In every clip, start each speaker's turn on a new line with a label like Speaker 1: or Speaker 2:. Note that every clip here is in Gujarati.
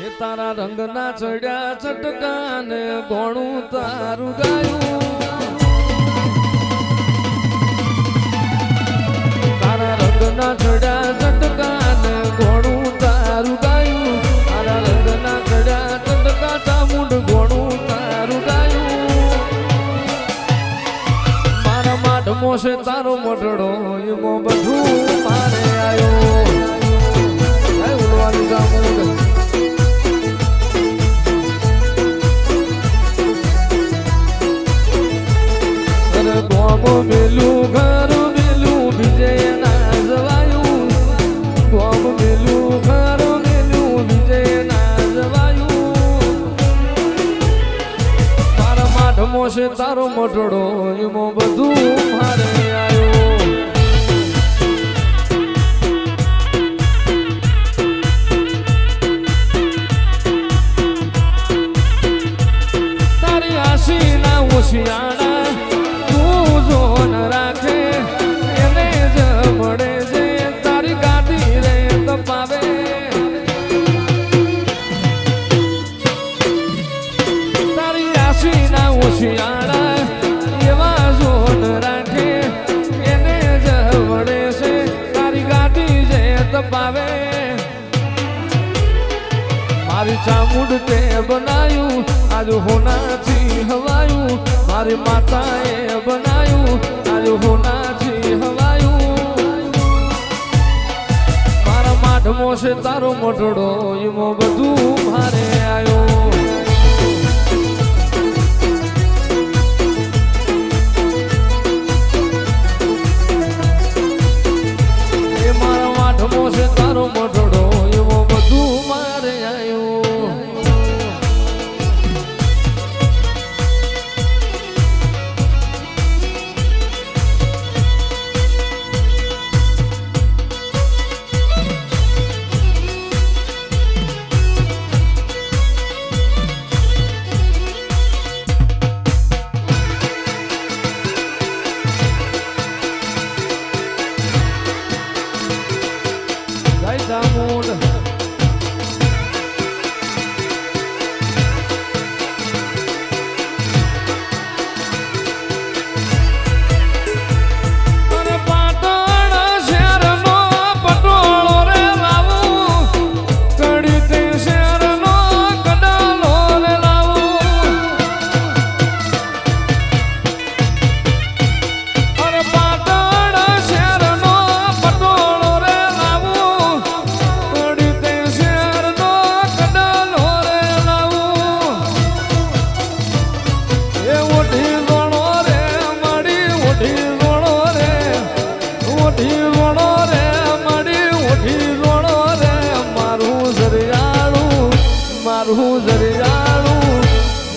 Speaker 1: એ તારા રંગના ચડ્યા ચટકાને ગોણું તારું ગાયું તારા રંગના ચડ્યા ચટકાને ગોણું તારું ગાયું તારા રંગના ચડ્યા ચટકા ચામુંડ ગોણું તારું ગાયું મારા માઢમો છે તારો મોટડો એમાં બધું મારે આવ્યો ઉડવાનું ચામુંડ ગોમ મેલું ઘર મેલું વિજય ના જવાયું ગોમ મેલું ઘર મેલું વિજય ના જવાયું મારા માઢમો છે તારો મોટડો એમાં બધું મારે આવ્યો તારી આશી ના ઉશિયાણા જોન રાખે એને જ મળે છે તારી ગાડી રે તપાવે તારી આશી ના ઓશિયાળા એવા જોન રાખે એને જ મળે છે તારી ગાડી જે તપાવે મારી ચામુંડ તે બનાયું આજ હોનાથી હવાયું મારી માતાએ બનાયું આજ હોનાથી હવાયું મારા માઢમો છે તારો મોટડો એમાં બધું મારે આવ્યો એ મારા માઢમો છે તારો મોટડો એમાં બધું મારે આવ્યો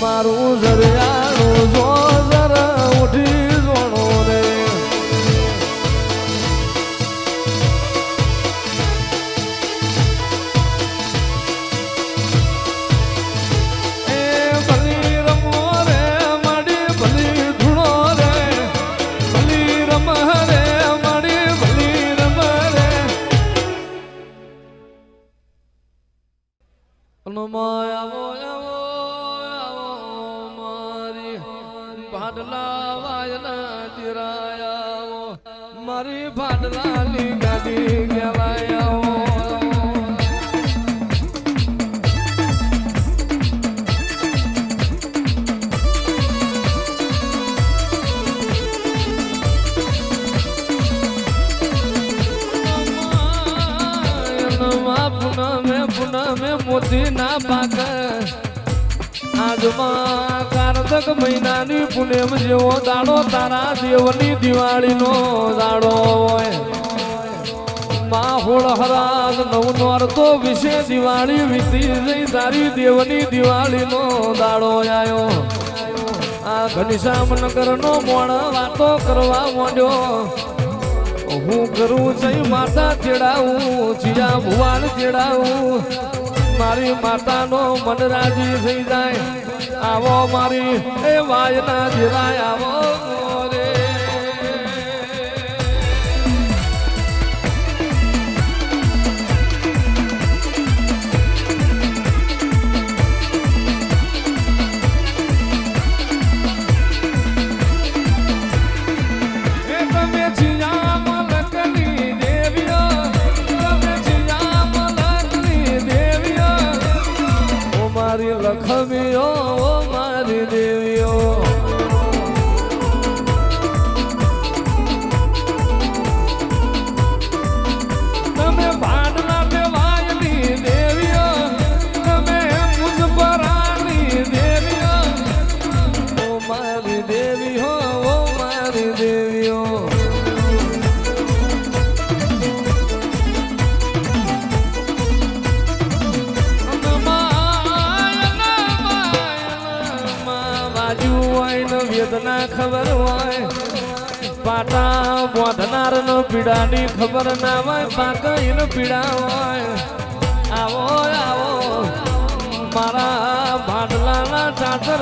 Speaker 1: મારું જરિયાળું જો જરા ઉઠી જોણો રે એ ભલી રમો રે માડી ભલી ધૂણો રે ભલી રમ રે માડી ભલી રમ રે માયા ભાડલા વાયના ચિરાયા મારી ભાડલાની ગાડી ગેલાયા પુનમે મોતી ના પાક આજમાં કારતક મહિનાની પુણ્યમ જેવો દાડો તારા દેવની દિવાળીનો દાડો હોય માહોળ હરાજ નવનોર તો વિશે દિવાળી વીતી જઈ તારી દેવની દિવાળીનો દાડો આવ્યો આ ઘનશ્યામનગરનો મોણ વાતો કરવા માંડ્યો હું કરું જઈ માતા ચેડાવું જીયા ભુવાન ચેડાવું મારી માતાનો મન રાજી થઈ જાય આવો મારી એ વાયના જીરાય આવો રે ના ખબર હોય પાટા બોધનાર નો પીડાની ખબર ના હોય પાકઈ નો પીડા હોય આવો આવો મારા ભાડલાના ચાદર